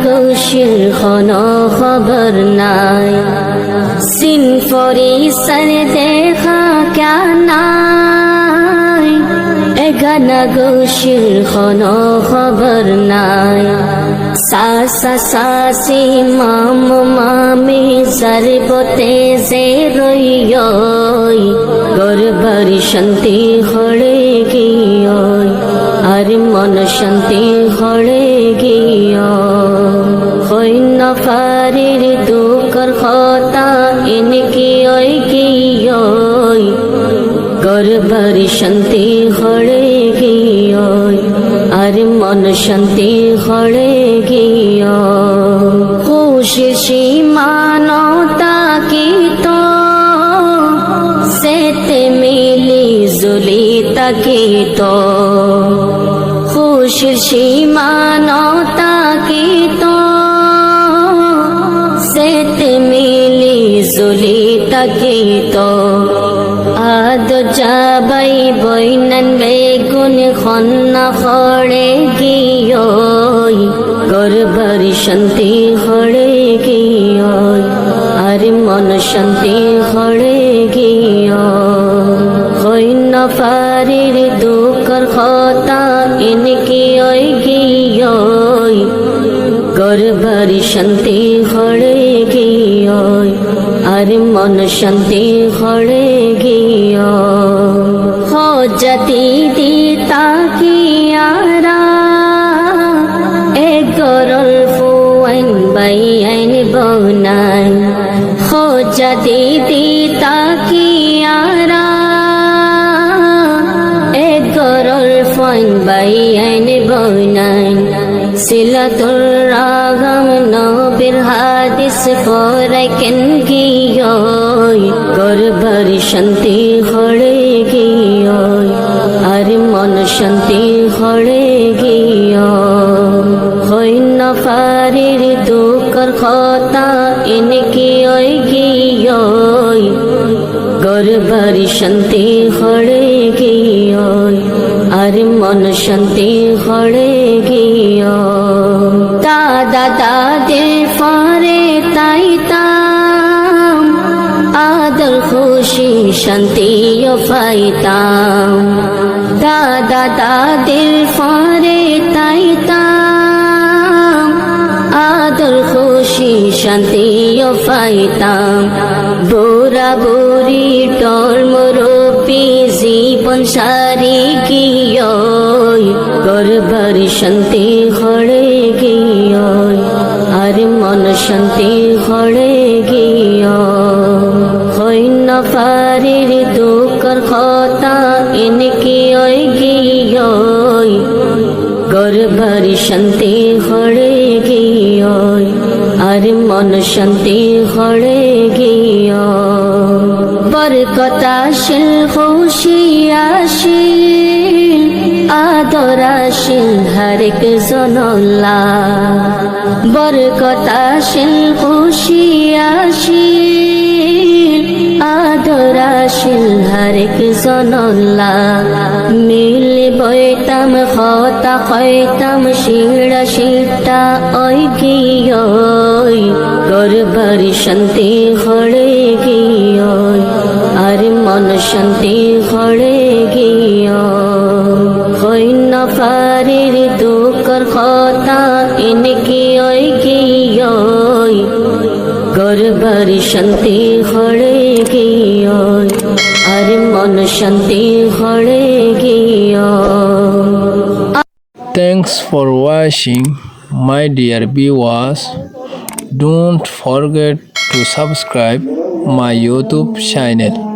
গোশির কোনো খবর নাই সিন ফরি সর দেখা ক্যা নাই এগানা গোশির কোনো খবর নাই সাসা সাসি মাম মামি সর্বতে যে রইয়ই গর্ভরি শান্তি হড়ে গিয়ই আর মন শান্তি হড়ে গিয় হইন ফারির দুকর খতা ইনকি ওই গিয়ই গর্ভরি শান্তি হড়ে গিয়ই আর মন শান্তি হড়ে গিয় খুশি সীমানতা কি তো সেতে মিলি জুলি তাকি তো খুশি সীমানতা কি তো সেতে মিলি জুলি তাকি তো আদ যাবাই বইনান বেগুন খন্না খড়ে গিয়ই গর্ভরি শান্তি হড়ে গিয়ই আর মন শান্তি হড়ে গিয় হইন ফারির দুকর খতা ইনকি ওই গিয়ই গর্ভরি শান্তি হড়ে গিয়ই আর মন শান্তি হড়ে গিয় হজতি দিতা কিয়ারা এ গরল ফুয়াইন বাইন বনাই হজতি দিতা কিয়ারা এ গরল ফুয়াইন বাইন বনাই সিলাতুর রাগম নবীর হাদিস পরে কেন গিয়ই গর্ভরি শান্তি হড়ে গিয়ই আর মন শান্তি হড়ে গিয় হইন ফারির দুকর খতা ইনকি ওই গিয়ই গর্ভরি শান্তি হড়ে গিয়ই আর মন শান্তি হড়ে গিয় দাদা দাদির পরে তাইতাম আদর খুশি শান্তি পাইতাম দাদা দাদির পরে তাইতাম আদর খুশি শান্তি পাইতাম বুড়া বুড়ি টল মুরব্বি জীবন সারি গিয়ই গর্ভরি শান্তি হড়ে গিয়ই আর মন শান্তি হড়ে গিয় হইন ফারির দুকর খতা ইনকি ওই গিয়ই গর্ভরি শান্তি হড়ে গিয়ই আর মন শান্তি হড়ে গিয় বরকতাশীল খুশিয়াশীল আদরাশীল হরেক জনল্লা বরকতাশীল খুশিয়াশীল আদরাশীল হরেক জনল্লা মিলি বইতাম খতা খয়তাম শিড়া শিটা ওই গিয়ই গর্ভরি শান্তি হড়ে গিয়ই আর মন শান্তি হড়ে গিয় হইন ফারির দুকর খতা ইনকি ওই গিয়ই গর্ভরি শান্তি হড়ে গিয়ই আর মন শান্তি হড়ে গিয় Thanks for watching, my dear viewers. Don't forget to subscribe my YouTube channel.